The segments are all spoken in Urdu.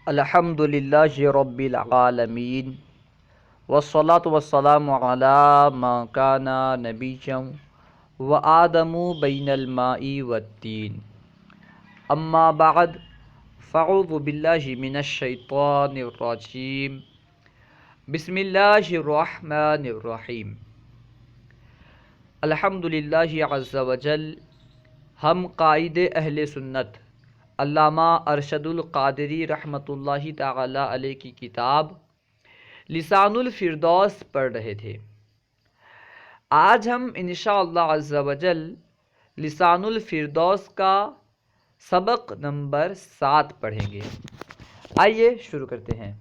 الحمد للہ رب العالمین والصلاة والسلام علی من کان نبیا وآدم بین الماء والطین اما بعد فاعوذ باللہ من الشیطان الرجیم بسم اللہ الرحمن الرحیم الحمد للہ عز وجل۔ ہم قائد اہل سنت علامہ ارشد القادری رحمۃ اللہ تعالی علیہ کی کتاب لسان الفردوس پڑھ رہے تھے۔ آج ہم انشاءاللہ عز وجل لسان الفردوس کا سبق نمبر 7 پڑھیں گے۔ آئیے شروع کرتے ہیں۔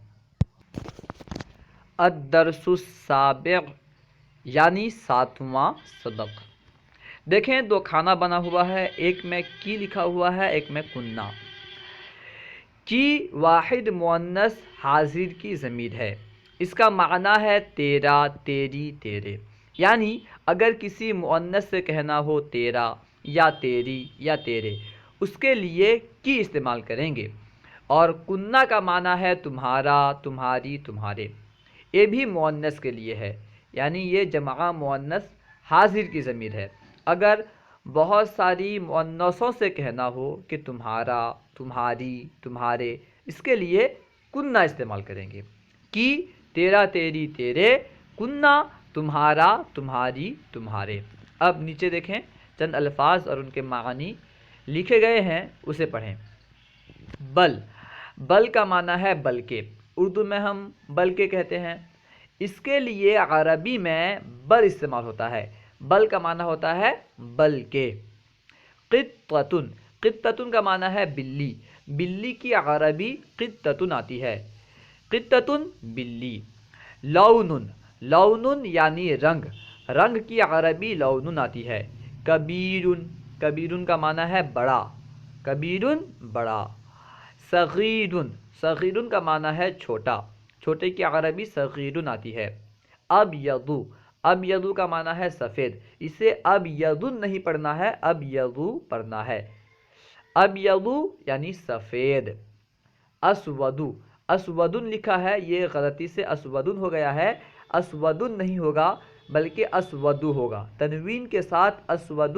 الدرس السابع یعنی 7واں سبق۔ دیکھیں دو کھانا بنا ہوا ہے، ایک میں کی لکھا ہوا ہے، ایک میں کننا۔ کی واحد مؤنث حاضر کی ضمیر ہے، اس کا معنی ہے تیرا، تیری، تیرے۔ یعنی اگر کسی مؤنث سے کہنا ہو تیرا یا تیری یا تیرے، اس کے لیے کی استعمال کریں گے۔ اور کننا کا معنی ہے تمہارا، تمہاری، تمہارے۔ یہ بھی مؤنث کے لیے ہے، یعنی یہ جمع مؤنث حاضر کی ضمیر ہے۔ اگر بہت ساری مؤنثوں سے کہنا ہو کہ تمہارا، تمہاری، تمہارے، اس کے لیے کننا استعمال کریں گے۔ کی تیرا، تیری، تیرے، کننا تمہارا، تمہاری، تمہارے۔ اب نیچے دیکھیں چند الفاظ اور ان کے معنی لکھے گئے ہیں، اسے پڑھیں۔ بل، بل کا معنی ہے بلکہ، اردو میں ہم بلکہ کہتے ہیں۔ اس کے لیے عربی میں بل استعمال ہوتا ہے۔ بل کا معنی ہوتا ہے بلکہ۔ قطۃ، قطۃ کا معنی ہے بلی، بلی کی عربی قطۃ آتی ہے۔ قطۃ بلی۔ لون، لون یعنی رنگ، رنگ کی عربی لون آتی ہے۔ کبیر، کبیر کا معنی ہے بڑا، کبیر بڑا۔ صغیر، صغیر کا معنی ہے چھوٹا، چھوٹے کی عربی صغیر آتی ہے۔ ابیض، ابیض کا معنی ہے سفید، اسے ابیض نہیں پڑھنا ہے، ابیض پڑھنا ہے۔ ابیض یعنی سفید۔ اسود، اسود لکھا ہے، یہ غلطی سے اسود ہو گیا ہے، اسود نہیں ہوگا بلکہ اسود ہوگا۔ تنوین کے ساتھ اسود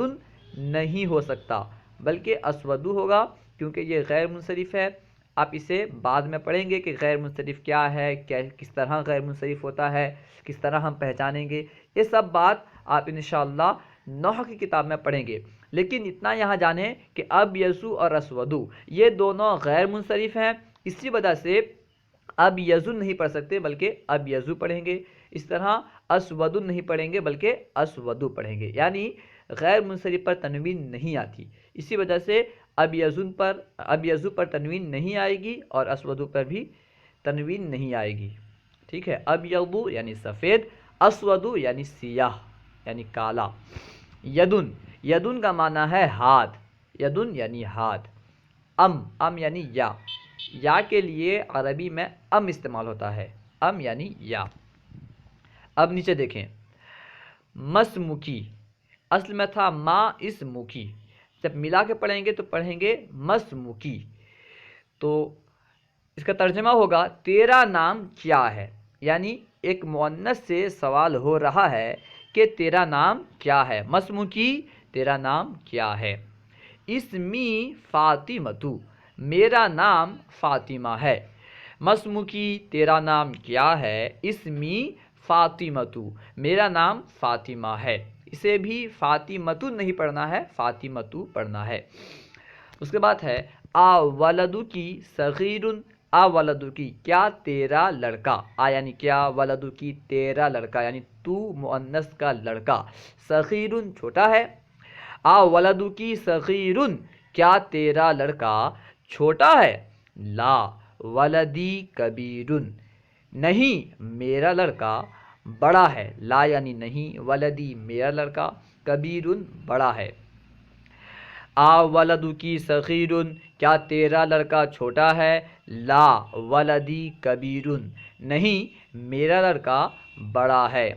نہیں ہو سکتا بلکہ اسود ہوگا، کیونکہ یہ غیر منصرف ہے۔ آپ اسے بعد میں پڑھیں گے کہ غیر منصرف کیا ہے، کس طرح غیر منصرف ہوتا ہے، کس طرح ہم پہچانیں گے، یہ سب بات آپ انشاءاللہ نحو کی کتاب میں پڑھیں گے۔ لیکن اتنا یہاں جانیں کہ ابیض اور اسود یہ دونوں غیر منصرف ہیں، اسی وجہ سے ابیض نہیں پڑھ سکتے بلکہ ابیض پڑھیں گے۔ اس طرح اسود نہیں پڑھیں گے بلکہ اسود پڑھیں گے، یعنی غیر منصرف پر تنوین نہیں آتی، اسی وجہ سے ابیض پر تنوین نہیں آئے گی اور اسود پر بھی تنوین نہیں آئے گی۔ ٹھیک ہے، ابیض یعنی سفید، اسود یعنی سیاہ یعنی کالا۔ یدن، یدن کا معنی ہے ہاتھ، یدن یعنی ہاتھ۔ ام یعنی یا، یا کے لیے عربی میں ام استعمال ہوتا ہے، ام یعنی یا۔ اب نیچے دیکھیں، مسمکی، اصل میں تھا ما اسمکی، جب ملا کے پڑھیں گے تو پڑھیں گے مسمکی، تو اس کا ترجمہ ہوگا تیرا نام کیا ہے، یعنی ایک مؤنث سے سوال ہو رہا ہے کہ تیرا نام کیا ہے، مسمکی تیرا نام کیا ہے۔ اسمی فاطمۃ، میرا نام فاطمہ ہے۔ مسمکی تیرا نام کیا ہے، اسمی فاطمۃ میرا نام فاطمہ ہے، اسے بھی فاطمۃ نہیں پڑھنا ہے، فاطمۃ پڑھنا ہے۔ اس کے بعد ہے آ ولدو کی صغیر، آ ولدو کی کیا تیرا لڑکا، آ یعنی کیا، ولدو کی تیرا لڑکا یعنی تو مؤنث کا لڑکا، صغیر چھوٹا ہے۔ آ ولدو کی صغیر کیا تیرا لڑکا چھوٹا ہے۔ لا ولدی کبیر، نہیں میرا لڑکا بڑا ہے، لا یعنی نہیں، ولدی میرا لڑکا، کبیر بڑا ہے۔ آ ولدو کی صغیر کیا تیرا لڑکا چھوٹا ہے۔ لا ولدی کبیر، نہیں میرا لڑکا بڑا ہے۔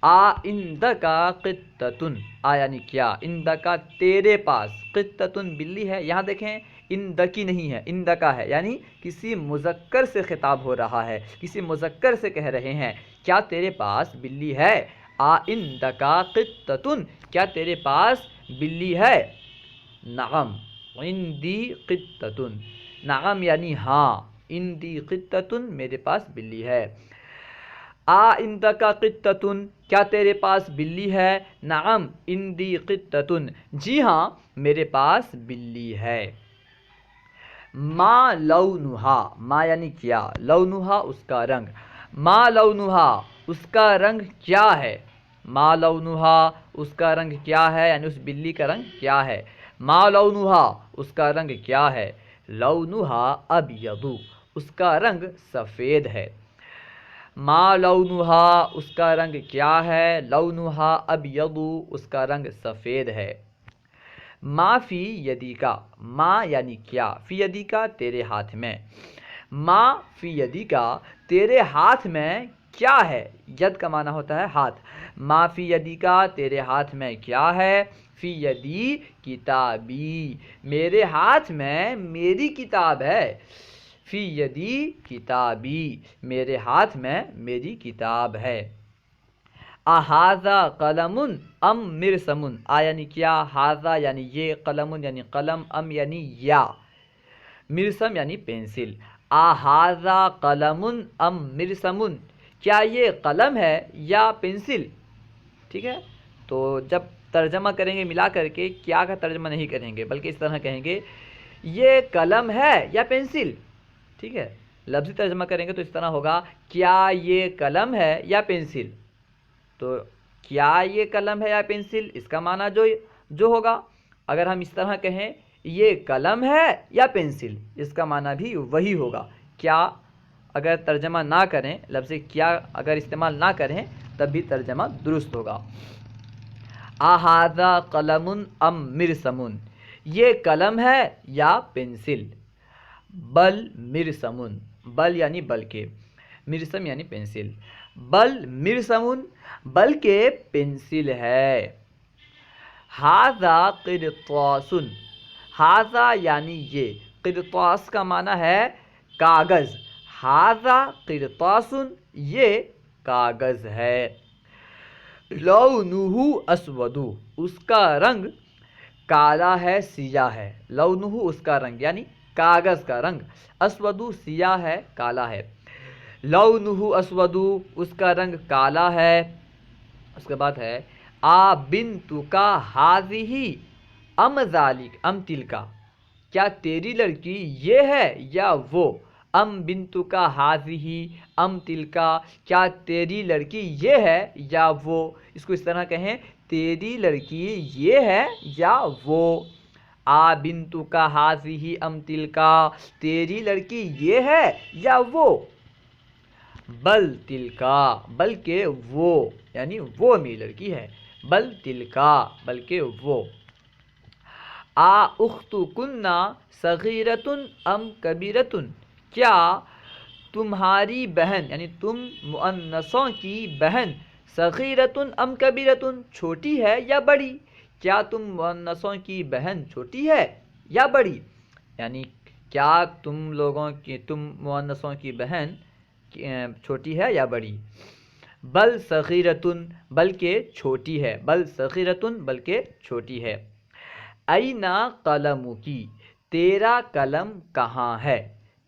آ عندکا قطۃ، آ یعنی کیا، عندکا تیرے پاس، قطۃ بلی ہے۔ یہاں دیکھیں اندکی نہیں ہے، اندکا ہے، یعنی کسی مذکر سے خطاب ہو رہا ہے، کسی مذکر سے کہہ رہے ہیں کیا تیرے پاس بلی ہے؟ آ اندکا قطۃ، کیا تیرے پاس بلی ہے؟ نعم عندی قطۃ، نعم یعنی ہاں، عندی قطۃ میرے پاس بلی ہے۔ آ عندکا قطۃ، کیا تیرے پاس بلی ہے؟ نعم عندی قطۃ، جی ہاں میرے پاس بلی ہے۔ ما لونہا، ما یعنی کیا، لونہا اس کا رنگ، ما لونہا اس کا رنگ کیا ہے؟ ما لونہا اس کا رنگ کیا ہے، یعنی اس بلی کا رنگ کیا ہے؟ ما لونہا اس کا رنگ کیا ہے؟ لونہا ابیض، اس کا رنگ سفید ہے۔ ما لونہا اس کا رنگ کیا ہے؟ لونہا ابیض، اس کا رنگ سفید ہے۔ ما فی یدیکا، ما یعنی کیا، فی یدیکا تیرے ہاتھ میں، ما فی یدیکا تیرے ہاتھ میں کیا ہے؟ ید کا معنی ہوتا ہے ہاتھ، ما فی یدیکا تیرے ہاتھ میں کیا ہے؟ فی یدی کتابی، میرے ہاتھ میں میری کتاب ہے، فی یدی کتابی میرے ہاتھ میں میری کتاب ہے۔ اہذا قلم ام مرسم، آ یعنی کیا، ہاذا یعنی یہ، قلم یعنی قلم، ام یعنی یا، مرسم یعنی پینسل۔ اہذا قلم ام مرسم، کیا یہ قلم ہے یا پینسل؟ ٹھیک ہے، تو جب ترجمہ کریں گے ملا کر کے کیا کا ترجمہ نہیں کریں گے، بلکہ اس طرح کہیں گے یہ قلم ہے یا پینسل، ٹھیک ہے، لفظی ترجمہ کریں گے تو اس طرح ہوگا کیا یہ قلم ہے یا پینسل، تو کیا یہ قلم ہے یا پینسل اس کا معنی جو ہوگا، اگر ہم اس طرح کہیں یہ قلم ہے یا پینسل، اس کا معنی بھی وہی ہوگا۔ کیا اگر ترجمہ نہ کریں، لفظ کیا اگر استعمال نہ کریں تب بھی ترجمہ درست ہوگا۔ اہذا قلم ام مرسم، یہ قلم ہے یا پینسل؟ بل مرسم، بل یعنی بلکہ، مرسم یعنی پینسل، بل مرسم بلکہ پینسل ہے۔ ھذا قرطاس، ھذا یعنی یہ، قرطاس کا معنی ہے کاغذ، ھذا قرطاس یہ کاغذ ہے۔ لونہ اسود، اس کا رنگ کالا ہے، سیاہ ہے، لونہ اس کا رنگ یعنی کاغذ کا رنگ، اسود سیاہ ہے، کالا ہے۔ لونہ اسود اس کا رنگ کالا ہے۔ اس کے بعد ہے آ بنتک ھذہ ام ذالک ام تلک، کیا تیری لڑکی یہ ہے یا وہ؟ ام بنتک ھذہ ام تلک، کیا تیری لڑکی یہ ہے یا وہ؟ اس کو اس طرح کہیں تیری لڑکی یہ ہے یا وہ؟ آ بنتک ھذہ ام تلک، تیری لڑکی یہ ہے یا وہ؟ بل تلکا بلکہ وہ، یعنی وہ میری لڑکی ہے، بل تلکا بلکہ وہ۔ آ اختکن صغیرۃ ام کبیرۃ، کیا تمہاری بہن یعنی تم مؤنثوں کی بہن صغیرۃ ام کبیرۃ چھوٹی ہے یا بڑی؟ کیا تم مؤنثوں کی بہن چھوٹی ہے یا بڑی؟ یعنی کیا تم لوگوں کی، تم مؤنثوں کی بہن چھوٹی ہے یا بڑی؟ بل صغیرۃ بلکہ چھوٹی ہے، بل صغیرۃ بلکہ چھوٹی ہے۔ این قلمک، تیرا قلم کہاں ہے؟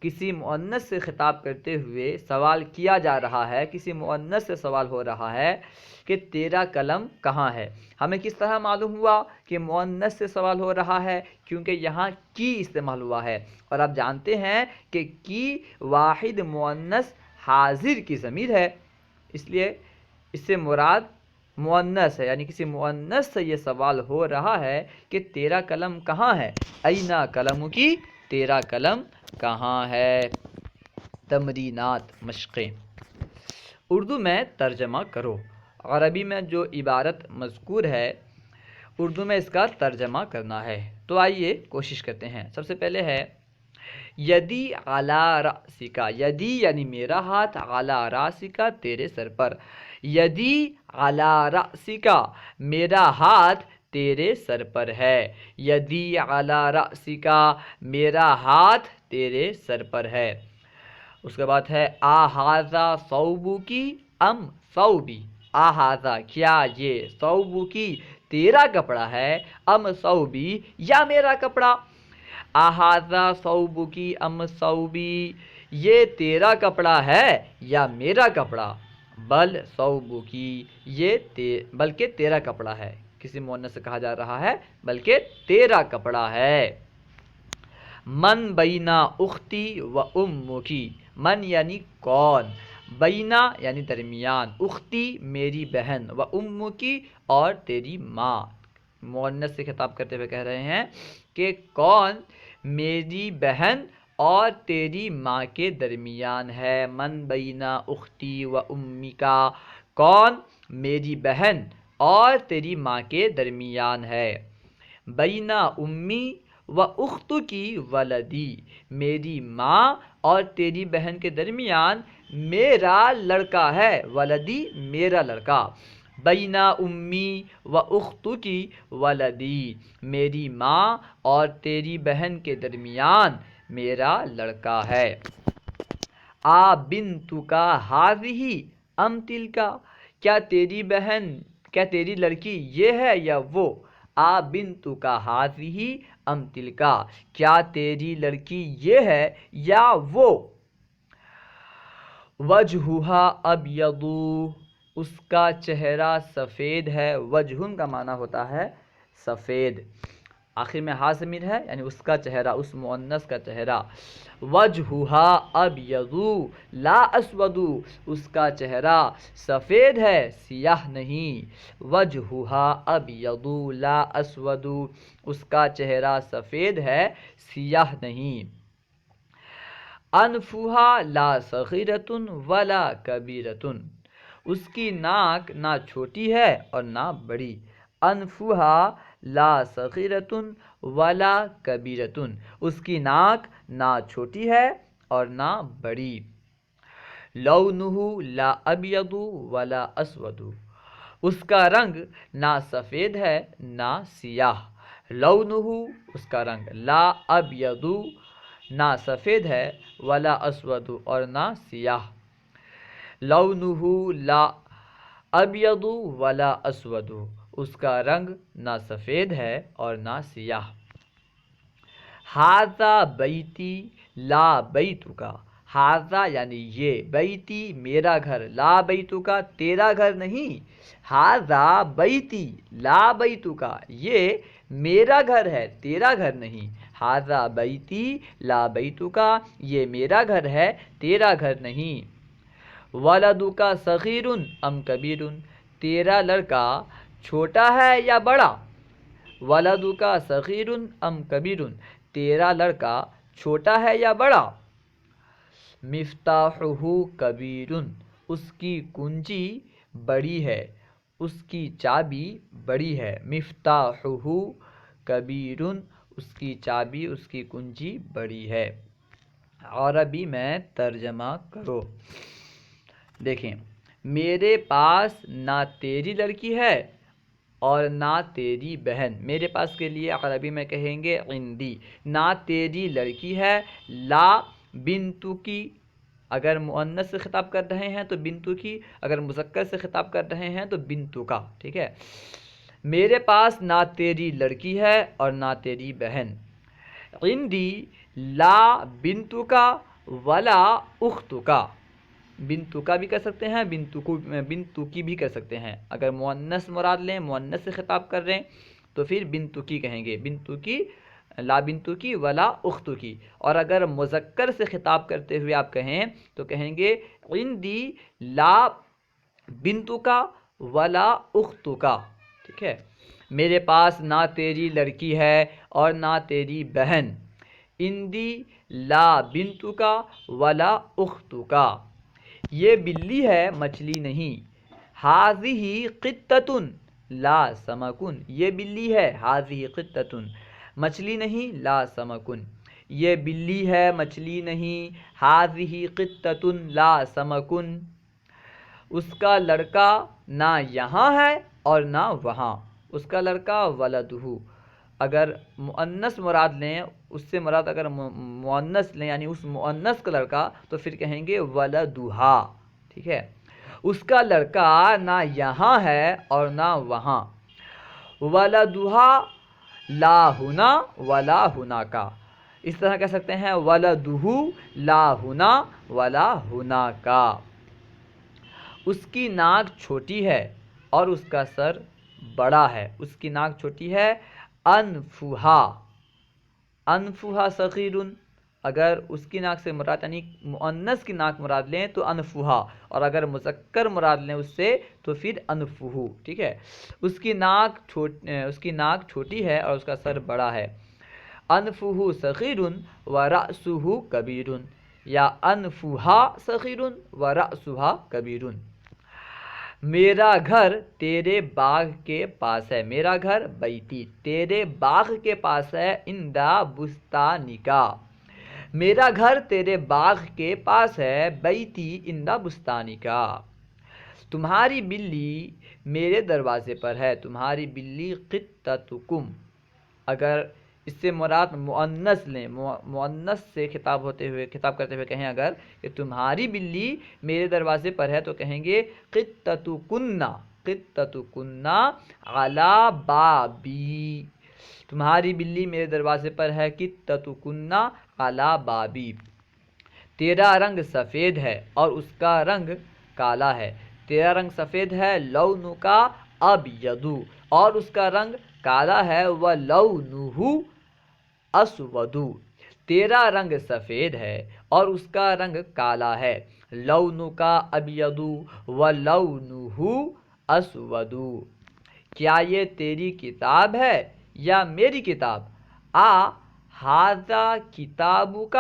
کسی مؤنث سے خطاب کرتے ہوئے سوال کیا جا رہا ہے، کسی مؤنث سے سوال ہو رہا ہے کہ تیرا قلم کہاں ہے۔ ہمیں کس طرح معلوم ہوا کہ مؤنث سے سوال ہو رہا ہے؟ کیونکہ یہاں کی استعمال ہوا ہے، اور آپ جانتے ہیں کہ کی واحد مؤنث حاضر کی ضمیر ہے، اس لیے اس سے مراد مؤنث ہے، یعنی کسی مؤنث سے یہ سوال ہو رہا ہے کہ تیرا قلم کہاں ہے؟ این قلمک، تیرا قلم کہاں ہے؟ تمرینات، مشقیں۔ اردو میں ترجمہ کرو، عربی میں جو عبارت مذکور ہے اردو میں اس کا ترجمہ کرنا ہے، تو آئیے کوشش کرتے ہیں۔ سب سے پہلے ہے یدی علی رأسک، یدی یعنی میرا ہاتھ، علی رأسک تیرے سر پر، یدی علی رأسک میرا ہاتھ تیرے سر پر ہے. یدی علی رأسکا میرا ہاتھ تیرے سر پر ہے. اس کے بعد ہے آہذا ثوبکی ام ثوبی. آہذا کیا یہ ثوبکی تیرا کپڑا ہے ام ثوبی یا میرا کپڑا. آہذا ثوبکی ام ثوبی یہ تیرا کپڑا ہے یا میرا کپڑا. بل ثوبکی یہ بلکہ تیرا کپڑا ہے. کسی مؤنث سے کہا جا رہا ہے بلکہ تیرا کپڑا ہے. من بینا اختی و امکی. من یعنی کون، بینا یعنی درمیان، اختی میری بہن، و امکی اور تیری ماں. مؤنث سے خطاب کرتے ہوئے کہہ رہے ہیں کہ کون میری بہن اور تیری ماں کے درمیان ہے. من بینا اختی و امکا کون میری بہن اور تیری ماں کے درمیان ہے. بینا امی و اختو کی ولدی میری ماں اور تیری بہن کے درمیان میرا لڑکا ہے. ولدی میرا لڑکا. بینا امی و اختو کی ولدی میری ماں اور تیری بہن کے درمیان میرا لڑکا ہے. آ بنتکا ہذہ ام تلکا کیا تیری لڑکی یہ ہے یا وہ. آ بنتکا ہذہ ام تلکا کیا تیری لڑکی یہ ہے یا وہ. وجہھا ابیض اس کا چہرہ سفید ہے. وجہن کا معنی ہوتا ہے سفید. آخر میں ہا ضمیر ہے یعنی اس کا چہرہ، اس مؤنث کا چہرہ. وجہھا ابیض لا اسود اس کا چہرہ سفید ہے سیاہ نہیں. وجہھا ابیض لا اسود اس کا چہرہ سفید ہے سیاہ نہیں. انفھا لا صغیرۃ ولا کبیرۃ اس کی ناک نہ چھوٹی ہے اور نہ بڑی. انفھا لا صغیرۃ ولا کبیرۃ اس کی ناک نہ چھوٹی ہے اور نہ بڑی. لونہ لا ابیض ولا اسود اس کا رنگ نہ سفید ہے نہ سیاہ. لونہ اس کا رنگ، لا ابیض نہ سفید ہے، ولا اسود اور نہ سیاہ. لونہ لا ابیض ولا اسود اس کا رنگ نہ سفید ہے اور نہ سیاہ. ھذا بیتی لا بیتکا ھذا یعنی یہ، بیتی میرا گھر، لا بیتکا تیرا گھر نہیں. ھذا بیتی لا بیتکا یہ میرا گھر ہے تیرا گھر نہیں. ھذا بیتی لا بیتکا یہ میرا گھر ہے تیرا گھر نہیں. ولدک صغیر ام کبیر تیرا لڑکا چھوٹا ہے یا بڑا. ولدک صغیر ام کبیر تیرا لڑکا چھوٹا ہے یا بڑا. مفتاحہ کبیر اس کی کنجی بڑی ہے، اس کی چابی بڑی ہے. مفتاحہ کبیر اس کی چابی، اس کی کنجی بڑی ہے. عربی میں ترجمہ کرو. دیکھیں، میرے پاس نہ تیری لڑکی ہے اور نہ تیری بہن. میرے پاس کے لیے عربی میں کہیں گے عندی. نہ تیری لڑکی ہے، لا بنتکی اگر مؤنث سے خطاب کر رہے ہیں تو بنتکی، اگر مذکر سے خطاب کر رہے ہیں تو بنتکا. ٹھیک ہے، میرے پاس نہ تیری لڑکی ہے اور نہ تیری بہن. عندی لا بنتکا ولا اختکا. بنتکا بھی کر سکتے ہیں، بنتکی بھی کر سکتے ہیں. اگر مؤنث مراد لیں، مؤنث سے خطاب کر رہے ہیں تو پھر بنتکی کہیں گے. بنتکی لا بنتکی ولا اختکی. اور اگر مذکر سے خطاب کرتے ہوئے آپ کہیں تو کہیں گے عندی لا بنتکا ولا اختکا. ٹھیک ہے، میرے پاس نہ تیری لڑکی ہے اور نہ تیری بہن. عندی لا بنتکا ولا اختکا یہ بلی ہے مچھلی نہیں. ھذہ قطۃ لا سمک یہ بلی ہے. ھذہ قطۃ مچھلی نہیں، لا سمک یہ بلی ہے مچھلی نہیں. ھذہ قطۃ لا سمک اس کا لڑکا نہ یہاں ہے اور نہ وہاں. اس کا لڑکا ولدہ. اگر مؤنث مراد لیں، اس سے مراد اگر مؤنث لیں یعنی اس مؤنث کا لڑکا، تو پھر کہیں گے ولدہا. ٹھیک ہے، اس کا لڑکا نہ یہاں ہے اور نہ وہاں. ولدہا لا ہنا ولا ہناکا. اس طرح کہہ سکتے ہیں ولدہ لا ہنا ولا ہناکا. اس کی ناک چھوٹی ہے اور اس کا سر بڑا ہے. اس کی ناک چھوٹی ہے. انفہا، انفہا صغیر. اگر اس کی ناک سے مراد یعنی مؤنث کی ناک مراد لیں تو انفہا، اور اگر مذکر مراد لیں اس سے تو پھر انفہو. ٹھیک ہے، اس کی ناک چھوٹی ہے اور اس کا سر بڑا ہے. انفہو صغیر ورأسہ کبیر، یا انفہا صغیر ورأسہا کبیر. میرا گھر تیرے باغ کے پاس ہے. میرا گھر بیتی تیرے باغ کے پاس ہے. اندا بستانکا، میرا گھر تیرے باغ کے پاس ہے. بیتی اندا بستانکا. تمہاری بلی میرے دروازے پر ہے. تمہاری بلی قطتکم. اگر اس سے مراد مؤنث لیں، مؤنث سے خطاب کرتے ہوئے کہیں اگر کہ تمہاری بلی میرے دروازے پر ہے، تو کہیں گے قطتکن، قطتکن علی بابی. تمہاری بلی میرے دروازے پر ہے. قطتکن علی بابی. تیرا رنگ سفید ہے اور اس کا رنگ کالا ہے. تیرا رنگ سفید ہے. لونکا ابیض، اور اس کا رنگ کالا ہے. ولونہ اسود. تیرا رنگ سفید ہے اور اس کا رنگ کالا ہے. لونکا ابیض ولونہ اسود. کیا یہ تیری کتاب ہے یا میری کتاب؟ ھذا کتابک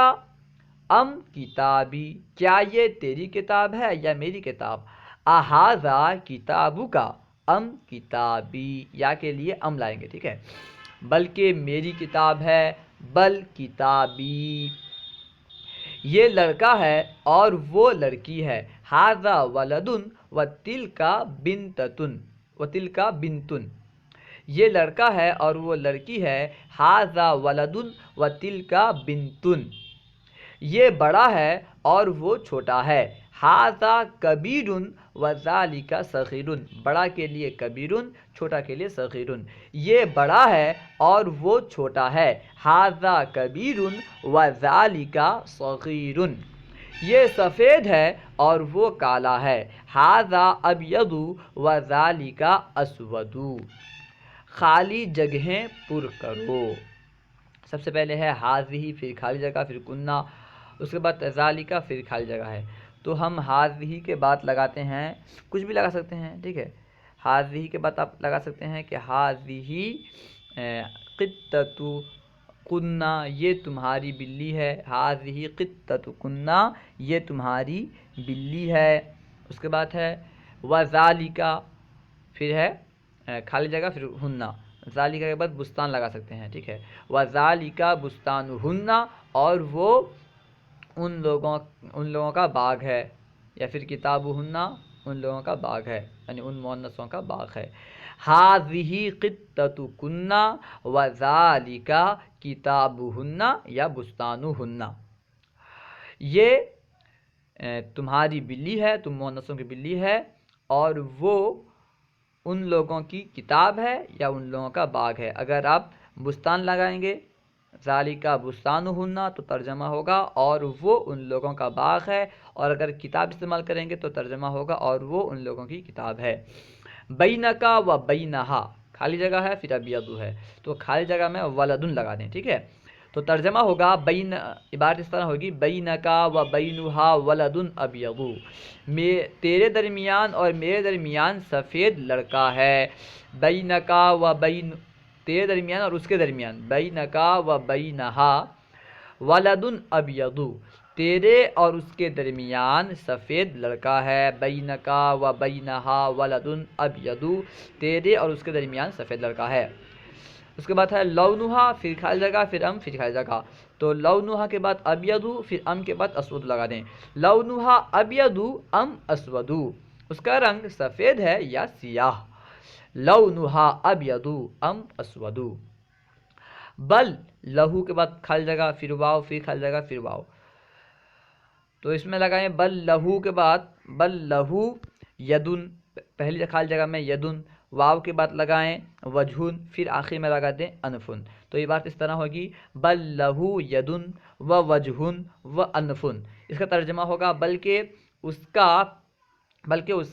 ام کتابی. کیا یہ تیری کتاب ہے یا میری کتاب؟ ھذا کتابک ام کتابی. یا کے لیے ام لائیں گے. ٹھیک ہے، بلکہ میری کتاب ہے. بل کتابی. یہ لڑکا ہے اور وہ لڑکی ہے. ھذا ولد وتلک بنتۃ، وتلک بنت. یہ لڑکا ہے اور وہ لڑکی ہے. ھذا ولد وتلک بنت. یہ بڑا ہے اور وہ چھوٹا ہے. ھذا کبیر وذالک صغیر. بڑا کے لیے کبیر، چھوٹا کے لیے صغیر. یہ بڑا ہے اور وہ چھوٹا ہے. ھذا کبیر وذالک صغیر. یہ سفید ہے اور وہ کالا ہے. ھذا ابیض وذالک اسود. خالی جگہیں پر کرو. سب سے پہلے ہے ھذہ، پھر خالی جگہ، پھر کنہ، اس کے بعد ذالک، پھر خالی جگہ ہے. تو ہم ھذہ کے بعد لگاتے ہیں، کچھ بھی لگا سکتے ہیں. ٹھیک ہے، ھذہ کے بعد آپ لگا سکتے ہیں کہ ھذہ قطتکن، یہ تمہاری بلی ہے. ھذہ قطتکن، یہ تمہاری بلی ہے. اس کے بعد ہے وذالک، پھر ہے خالی جگہ، پھر ہن. ذالک کے بعد بستان لگا سکتے ہیں. ٹھیک ہے، وذالک بستانہن، اور وہ ان لوگوں کا باغ ہے. یا پھر کتابہن، ان لوگوں کا باغ ہے، یعنی ان مؤنثوں کا باغ ہے. ھذہ قطتکن وذالک کتابہن یا بستانہن. یہ تمہاری بلی ہے، تم مؤنثوں کی بلی ہے، اور وہ ان لوگوں کی کتاب ہے یا ان لوگوں کا باغ ہے. اگر آپ بستان لگائیں گے ذالک بستانہن تو ترجمہ ہوگا اور وہ ان لوگوں کا باغ ہے، اور اگر کتاب استعمال کریں گے تو ترجمہ ہوگا اور وہ ان لوگوں کی کتاب ہے. بینک و بینہا، خالی جگہ ہے، پھر ابیض ہے، تو خالی جگہ میں ولدن لگا دیں. ٹھیک ہے، تو ترجمہ ہوگا بین، عبارت اس طرح ہوگی بینک و بینہا ولدن ابیض. تیرے درمیان اور میرے درمیان سفید لڑکا ہے. بینک و بین، تیرے درمیان اور اس کے درمیان. بینک و بینہا ولدن ابیض، تیرے اور اس کے درمیان سفید لڑکا ہے. بینک و بینہا ولدن ابیض، تیرے اور اس کے درمیان سفید لڑکا ہے. اس کے بعد ہے لونہا، پھر خالی جگہ، پھر ام، پھر خالی جگہ. تو لونہا کے بعد ابیض، پھر ام کے بعد اسود لگا دیں. لونہا ابیض ام اسود، اس کا رنگ سفید ہے یا سیاہ. لونھا ابیض ام اسود، بل لہو کے بعد کھل جگہ پھر واو پھر کھل جگہ پھر واو، تو اس میں لگائیں بل لہو کے بعد بل لہو یدن، پہلی کھل جگہ میں یدن، واو کے بعد لگائیں وجہن، پھر آخر میں لگا دیں انفن، تو یہ بات اس طرح ہوگی بل لہو یدن و وجہن و انفن۔ اس کا ترجمہ ہوگا بلکہ اس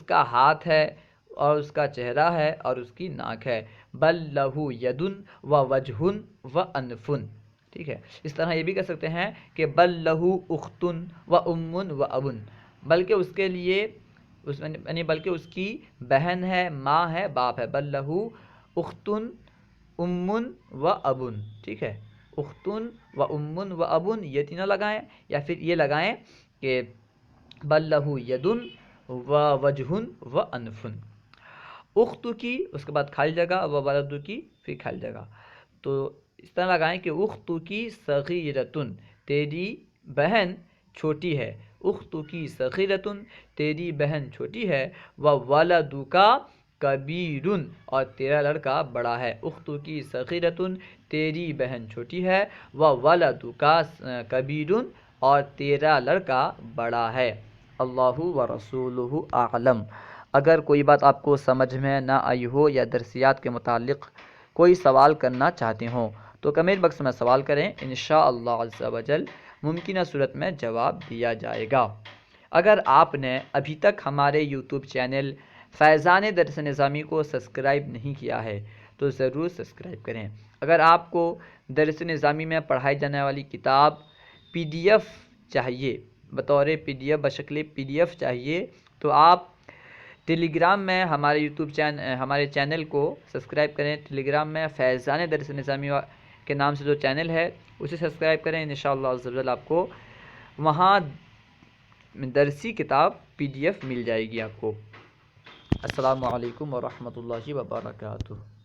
کا ہاتھ ہے اور اس کا چہرہ ہے اور اس کی ناک ہے، بل لہو یدن و وجہن و انفن، ٹھیک ہے۔ اس طرح یہ بھی کہہ سکتے ہیں کہ بل لہو اختن و امن و ابن، بلکہ اس کے لیے یعنی بلکہ اس کی بہن ہے، ماں ہے، باپ ہے، بل لہو اختن امن و ابن، ٹھیک ہے۔ اختن و امن و ابن یہ تینوں لگائیں، یا پھر یہ لگائیں کہ بل لہو یدن و وجہن و انفن۔ اخت کی اس کے بعد کھالی جگہ و ولد کی پھر کھالی جگہ، تو اس طرح لگائیں کہ اخت کی صغیرتن، تیری بہن چھوٹی ہے، اخت کی صغیرتن، تیری بہن چھوٹی ہے، و ولد کا کبیرن، اور تیرا لڑکا بڑا ہے، اخت کی صغیرتن، تیری بہن چھوٹی ہے، و ولد کا کبیرن، اور تیرا لڑکا بڑا ہے۔ اللہ و رسولہ اعلم۔ اگر کوئی بات آپ کو سمجھ میں نہ آئی ہو یا درسیات کے متعلق کوئی سوال کرنا چاہتے ہوں تو کمنٹ باکس میں سوال کریں، انشاءاللہ عز و جل ممکنہ صورت میں جواب دیا جائے گا۔ اگر آپ نے ابھی تک ہمارے یوٹیوب چینل فیضان درس نظامی کو سبسکرائب نہیں کیا ہے تو ضرور سبسکرائب کریں۔ اگر آپ کو درس نظامی میں پڑھائی جانے والی کتاب PDF چاہیے، بطور PDF بشکل PDF چاہیے، تو آپ ٹیلی گرام میں ہمارے چینل کو سبسکرائب کریں۔ ٹیلی گرام میں فیضان درس نظامی کے نام سے جو چینل ہے اسے سبسکرائب کریں، انشاءاللہ عز و جل آپ کو وہاں درسی کتاب PDF مل جائے گی آپ کو۔ السلام علیکم ورحمۃ اللہ وبرکاتہ۔